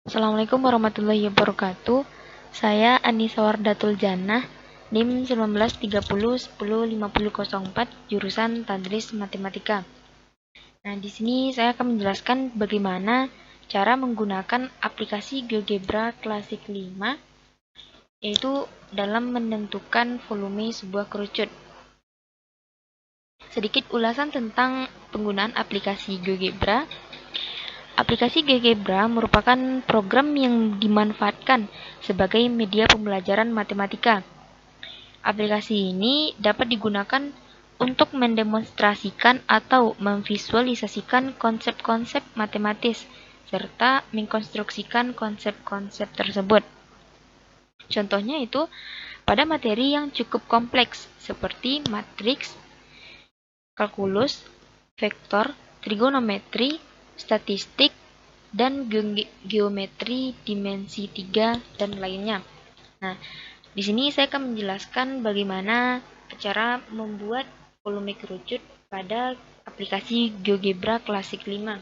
Assalamualaikum warahmatullahi wabarakatuh. Saya Anissa Wardatul Jannah, NIM 1930105004, jurusan Tadris Matematika. Nah, di sini saya akan menjelaskan bagaimana cara menggunakan aplikasi GeoGebra Classic 5, yaitu dalam menentukan volume sebuah kerucut. Sedikit ulasan tentang penggunaan aplikasi GeoGebra. Aplikasi GeoGebra merupakan program yang dimanfaatkan sebagai media pembelajaran matematika. Aplikasi ini dapat digunakan untuk mendemonstrasikan atau memvisualisasikan konsep-konsep matematis serta mengkonstruksikan konsep-konsep tersebut. Contohnya itu pada materi yang cukup kompleks seperti matriks, kalkulus, vektor, trigonometri, statistik, dan geometri dimensi 3 dan lainnya. Nah, di sini saya akan menjelaskan bagaimana cara membuat volume kerucut pada aplikasi GeoGebra Classic 5.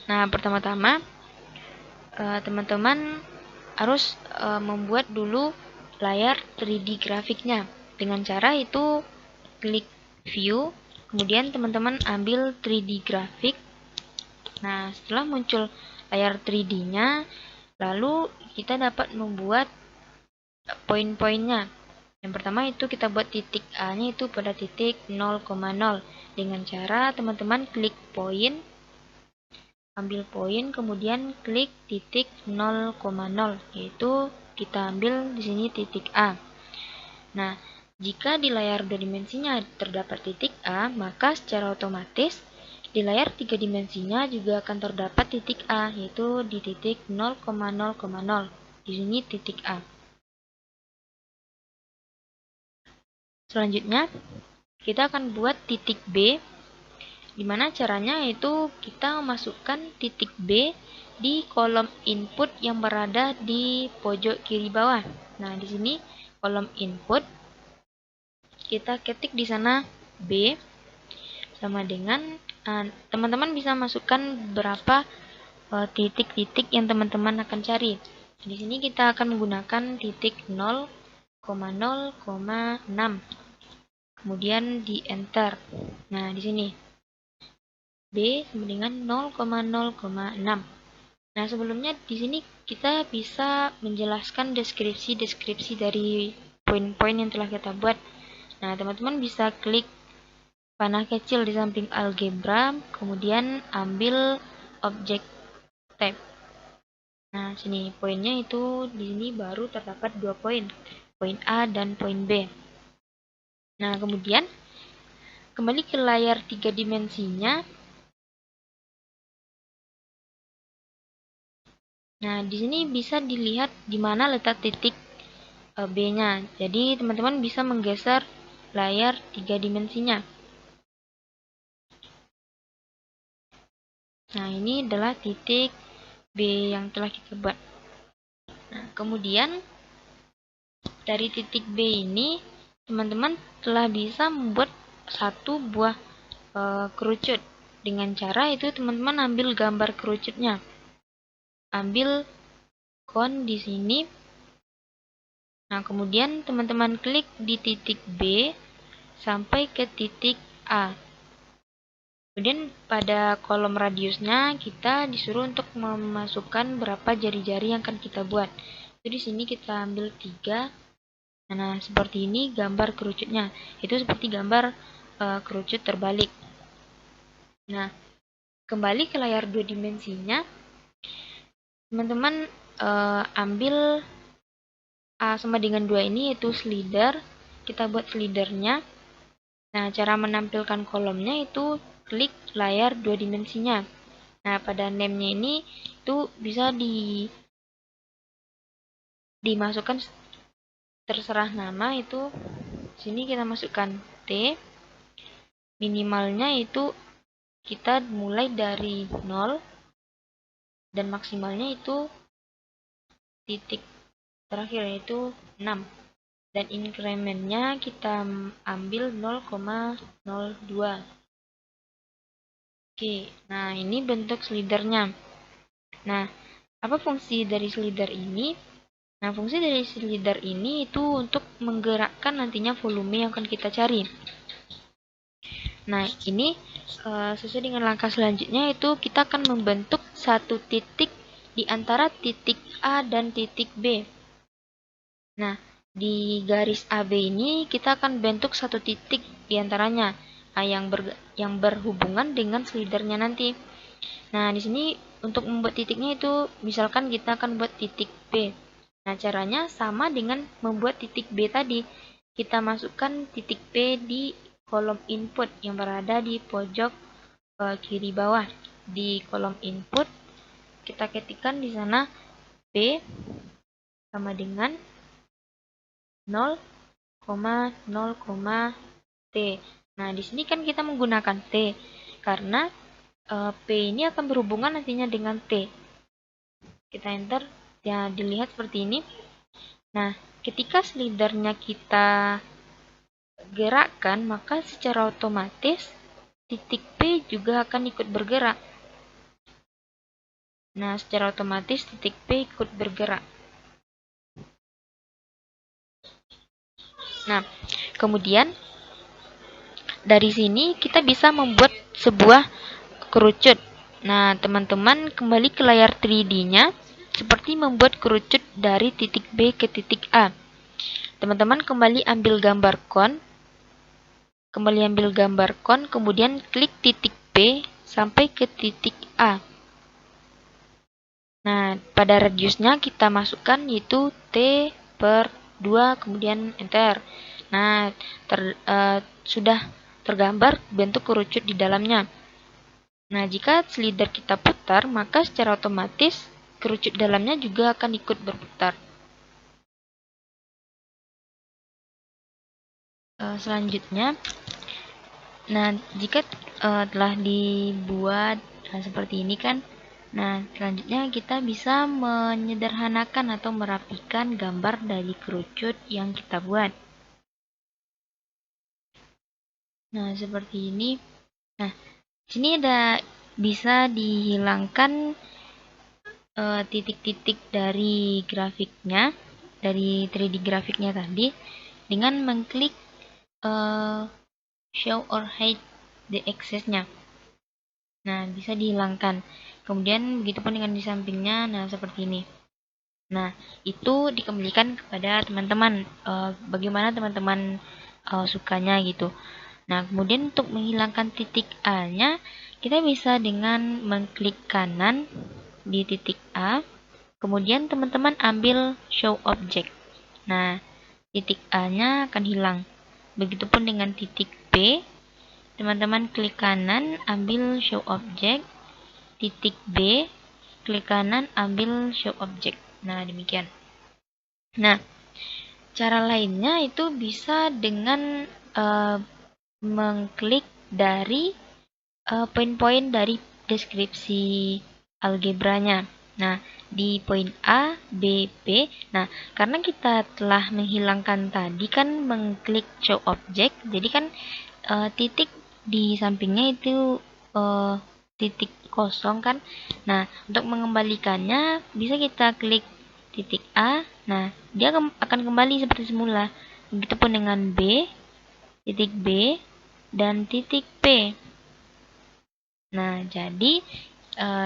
Nah, pertama-tama teman-teman harus membuat dulu layar 3D grafiknya. Dengan cara itu klik view, kemudian teman-teman ambil 3D grafik. Nah, setelah muncul layar 3D-nya, lalu kita dapat membuat poin-poinnya. Yang pertama itu kita buat titik A-nya itu pada titik 0,0 dengan cara teman-teman klik poin, ambil poin, kemudian klik titik 0,0, yaitu kita ambil di sini titik A. Nah, jika di layar 2 dimensinya terdapat titik A, maka secara otomatis di layar 3 dimensinya juga akan terdapat titik A, yaitu di titik 0,0,0. Di sini titik A. Selanjutnya, kita akan buat titik B, dimana caranya yaitu kita masukkan titik B di kolom input yang berada di pojok kiri bawah. Nah, di sini kolom input kita ketik di sana B sama dengan teman-teman bisa masukkan berapa titik-titik yang teman-teman akan cari. Di sini kita akan menggunakan titik 0,0,6. Kemudian di enter. Nah, di sini B sama dengan 0,0,6. Nah, sebelumnya di sini kita bisa menjelaskan deskripsi dari poin-poin yang telah kita buat. Nah, teman-teman bisa klik panah kecil di samping algebra, kemudian ambil objek tab. Nah, sini poinnya itu di sini baru terdapat 2 poin, poin A dan poin B. Nah, kemudian kembali ke layar 3 dimensinya. Nah, di sini bisa dilihat di mana letak titik B-nya. Jadi, teman-teman bisa menggeser layar 3 dimensinya. Nah, ini adalah titik B yang telah kita buat. Nah, kemudian dari titik B ini, teman-teman telah bisa membuat satu buah kerucut. Dengan cara itu teman-teman ambil gambar kerucutnya. Ambil kon di sini. Nah, kemudian teman-teman klik di titik B sampai ke titik A. Kemudian pada kolom radiusnya kita disuruh untuk memasukkan berapa jari-jari yang akan kita buat. Jadi di sini kita ambil 3. Nah, seperti ini gambar kerucutnya. Itu seperti gambar kerucut terbalik. Nah, kembali ke layar 2 dimensinya. Teman-teman ambil A sama dengan 2 ini yaitu slider. Kita buat slidernya. Nah, cara menampilkan kolomnya itu klik layar 2 dimensinya. Nah, pada name-nya ini itu bisa dimasukkan terserah nama, itu sini kita masukkan T. Minimalnya itu kita mulai dari 0 dan maksimalnya itu titik terakhir yaitu 6. Dan incrementnya kita ambil 0,02. Oke, nah ini bentuk slidernya. Nah, apa fungsi dari slider ini? Nah, fungsi dari slider ini itu untuk menggerakkan nantinya volume yang akan kita cari. Nah, ini sesuai dengan langkah selanjutnya itu kita akan membentuk satu titik di antara titik A dan titik B. Nah, di garis AB ini kita akan bentuk satu titik di antaranya yang berhubungan dengan slidernya nanti. Nah, di sini untuk membuat titiknya itu misalkan kita akan buat titik B. Nah, caranya sama dengan membuat titik B tadi. Kita masukkan titik B di kolom input yang berada di pojok kiri bawah. Di kolom input kita ketikkan di sana B sama dengan 0, 0, T. Nah, di sini kan kita menggunakan T karena P ini akan berhubungan nantinya dengan T. Kita enter, ya dilihat seperti ini. Nah, ketika slidernya kita gerakkan, maka secara otomatis titik P juga akan ikut bergerak. Nah, secara otomatis titik P ikut bergerak. Nah, kemudian dari sini kita bisa membuat sebuah kerucut. Nah, teman-teman kembali ke layar 3D-nya seperti membuat kerucut dari titik B ke titik A. Teman-teman kembali ambil gambar kon, kemudian klik titik B sampai ke titik A. Nah, pada radiusnya kita masukkan yaitu T/2, kemudian enter. Nah, sudah tergambar bentuk kerucut di dalamnya. Nah, jika slider kita putar, maka secara otomatis kerucut dalamnya juga akan ikut berputar. Selanjutnya, nah jika telah dibuat seperti ini kan, nah selanjutnya kita bisa menyederhanakan atau merapikan gambar dari kerucut yang kita buat. Nah, seperti ini. Nah, sini ada bisa dihilangkan titik-titik dari grafiknya, dari 3D grafiknya tadi, dengan mengklik show or hide the access-nya. Nah, bisa dihilangkan. Kemudian begitupun dengan di sampingnya, nah seperti ini. Nah, itu dikembalikan kepada teman-teman. Bagaimana teman-teman sukanya gitu. Nah, kemudian untuk menghilangkan titik A-nya, kita bisa dengan mengklik kanan di titik A, kemudian teman-teman ambil show object. Nah, titik A-nya akan hilang. Begitupun dengan titik B, teman-teman klik kanan, ambil show object, titik B, klik kanan, ambil show object. Nah, demikian. Nah, cara lainnya itu bisa dengan mengklik dari poin-poin dari deskripsi algebranya. Nah, di poin A, B, B. Nah, karena kita telah menghilangkan tadi kan mengklik show object, jadi kan titik di sampingnya itu titik kosong kan. Nah, untuk mengembalikannya bisa kita klik titik A. Nah, dia akan kembali seperti semula. Begitupun dengan B, titik B, dan titik P. Nah, jadi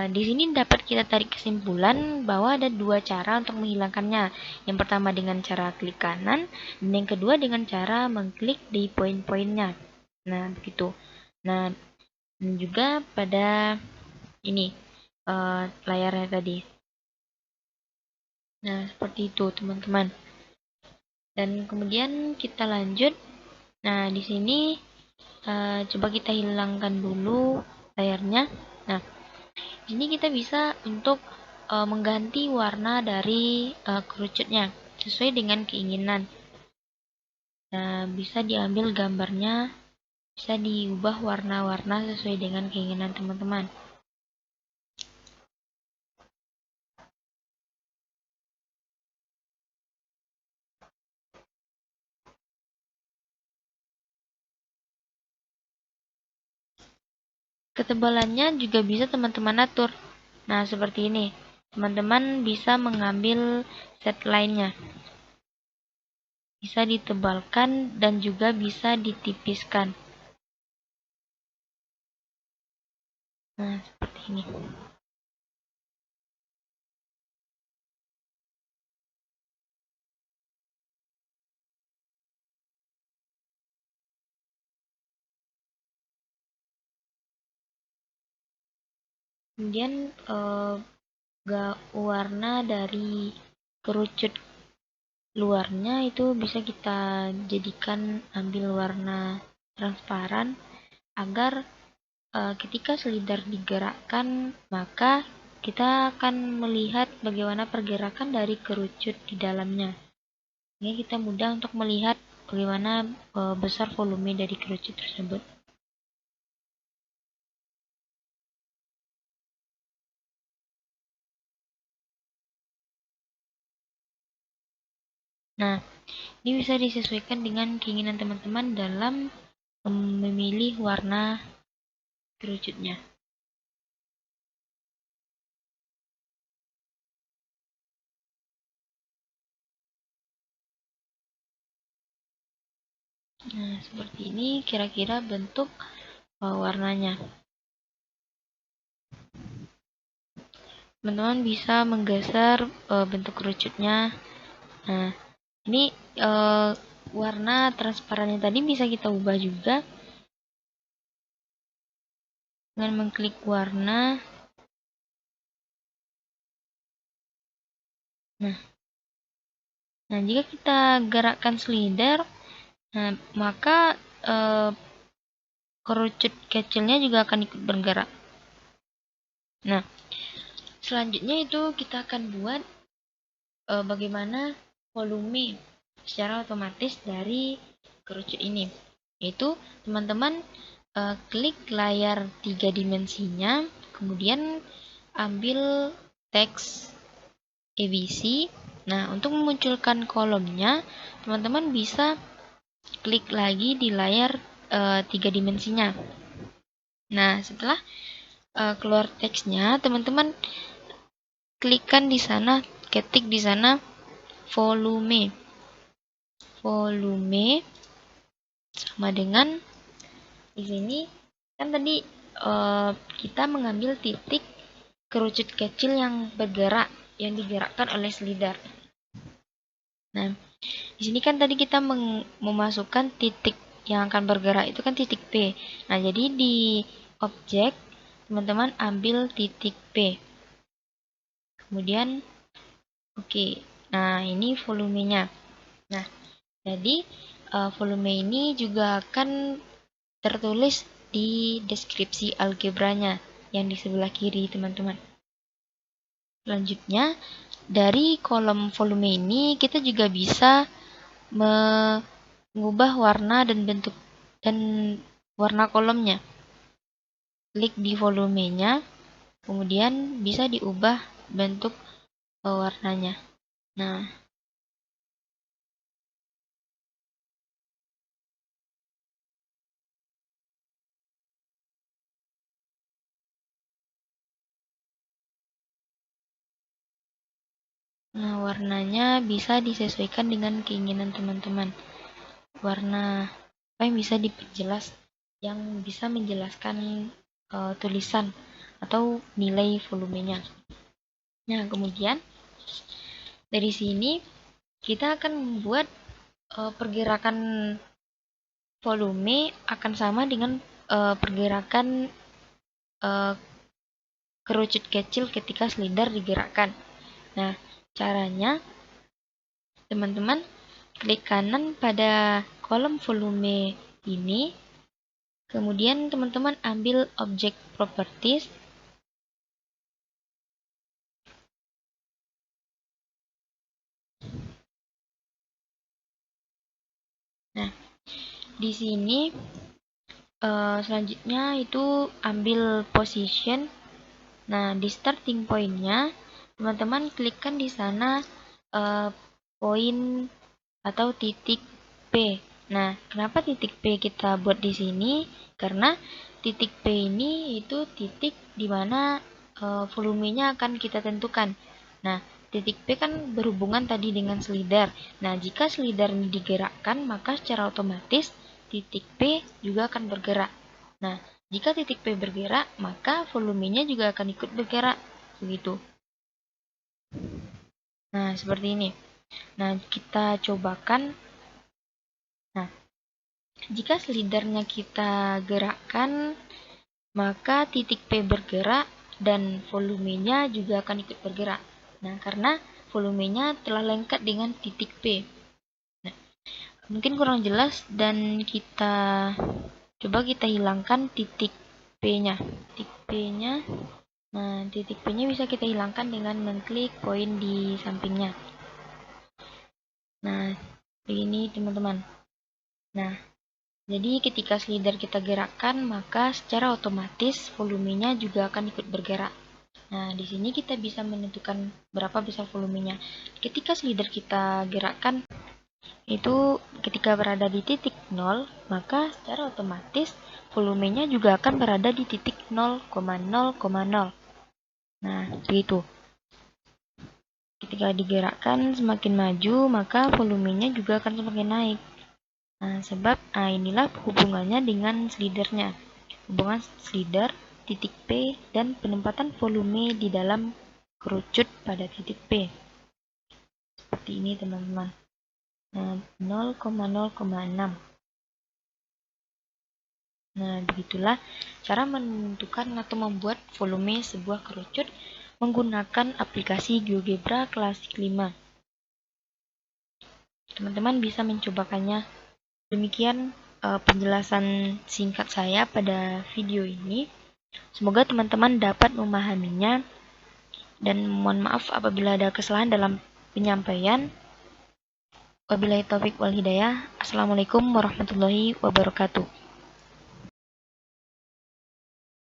di sini dapat kita tarik kesimpulan bahwa ada dua cara untuk menghilangkannya. Yang pertama dengan cara klik kanan, dan yang kedua dengan cara mengklik di poin-poinnya. Nah, begitu. Nah, dan juga pada ini layarnya tadi. Nah, seperti itu, teman-teman. Dan kemudian kita lanjut. Nah, di sini coba kita hilangkan dulu layarnya. Nah, di sini kita bisa untuk mengganti warna dari kerucutnya sesuai dengan keinginan. Nah, bisa diambil gambarnya, bisa diubah warna-warna sesuai dengan keinginan teman-teman. Ketebalannya juga bisa teman-teman atur. Nah, seperti ini. teman-teman bisa mengambil set lainnya. Bisa ditebalkan dan juga bisa ditipiskan. Nah, seperti ini. Kemudian warna dari kerucut luarnya itu bisa kita jadikan ambil warna transparan agar ketika selidar digerakkan maka kita akan melihat bagaimana pergerakan dari kerucut di dalamnya. Ini kita mudah untuk melihat bagaimana besar volume dari kerucut tersebut. Nah, ini bisa disesuaikan dengan keinginan teman-teman dalam memilih warna kerucutnya. Nah, seperti ini kira-kira bentuk warnanya. Teman-teman bisa menggeser bentuk kerucutnya. Nah, ini warna transparannya tadi bisa kita ubah juga dengan mengklik warna. Nah, jika kita gerakkan selidar, nah, maka kerucut kecilnya juga akan ikut bergerak. Nah, selanjutnya itu kita akan buat bagaimana volume secara otomatis dari kerucut ini. Yaitu teman-teman klik layar 3 dimensinya, kemudian ambil teks ABC. Nah, untuk memunculkan kolomnya, teman-teman bisa klik lagi di layar 3 dimensinya. Nah, setelah keluar teksnya, teman-teman klikkan di sana, ketik di sana volume. Volume sama dengan di sini kan tadi kita mengambil titik kerucut kecil yang bergerak, yang digerakkan oleh selidar. Nah, di sini kan tadi kita memasukkan titik yang akan bergerak itu kan titik P. Nah, jadi di objek teman-teman ambil titik P. Kemudian oke. Nah, ini volumenya. Nah, jadi volume ini juga akan tertulis di deskripsi algebranya yang di sebelah kiri, teman-teman. Selanjutnya, dari kolom volume ini kita juga bisa mengubah warna dan bentuk dan warna kolomnya. Klik di volumenya, kemudian bisa diubah bentuk warnanya. Nah, warnanya bisa disesuaikan dengan keinginan teman-teman. Warna apa yang bisa diperjelas, yang bisa menjelaskan tulisan atau nilai volumenya. Nah, kemudian dari sini kita akan membuat pergerakan volume akan sama dengan pergerakan kerucut kecil ketika selidar digerakkan. Nah, caranya teman-teman klik kanan pada kolom volume ini, kemudian teman-teman ambil objek properties. Nah, di sini selanjutnya itu ambil position. Nah, di starting point-nya teman-teman klikkan di sana poin atau titik P. Nah, kenapa titik P kita buat di sini? Karena titik P ini itu titik di mana volumenya akan kita tentukan. Nah, titik P kan berhubungan tadi dengan slider. Nah, jika slider ini digerakkan, maka secara otomatis titik P juga akan bergerak. Nah, jika titik P bergerak, maka volumenya juga akan ikut bergerak. Begitu. Nah, seperti ini. Nah, kita cobakan. Nah, jika slidernya kita gerakkan, maka titik P bergerak dan volumenya juga akan ikut bergerak. Nah, karena volumenya telah lengket dengan titik P. Nah, mungkin kurang jelas dan coba kita hilangkan titik P-nya. Titik P-nya. Nah, titik P-nya bisa kita hilangkan dengan mengklik poin di sampingnya. Nah, begini teman-teman. Nah, jadi ketika slider kita gerakkan, maka secara otomatis volumenya juga akan ikut bergerak. Nah, di sini kita bisa menentukan berapa besar volumenya. Ketika slider kita gerakkan, itu ketika berada di titik 0, maka secara otomatis volumenya juga akan berada di titik 0,0,0. Nah, begitu. Ketika digerakkan semakin maju, maka volumenya juga akan semakin naik. Nah, sebab inilah hubungannya dengan slidernya. Hubungan slider, titik P, dan penempatan volume di dalam kerucut pada titik P. Seperti ini teman-teman. Nah, 0,0,6. Nah, begitulah cara menentukan atau membuat volume sebuah kerucut menggunakan aplikasi GeoGebra Classic 5. Teman-teman bisa mencobakannya. Demikian penjelasan singkat saya pada video ini. Semoga teman-teman dapat memahaminya dan mohon maaf apabila ada kesalahan dalam penyampaian. Wabillahi taufik wal hidayah. Assalamualaikum warahmatullahi wabarakatuh.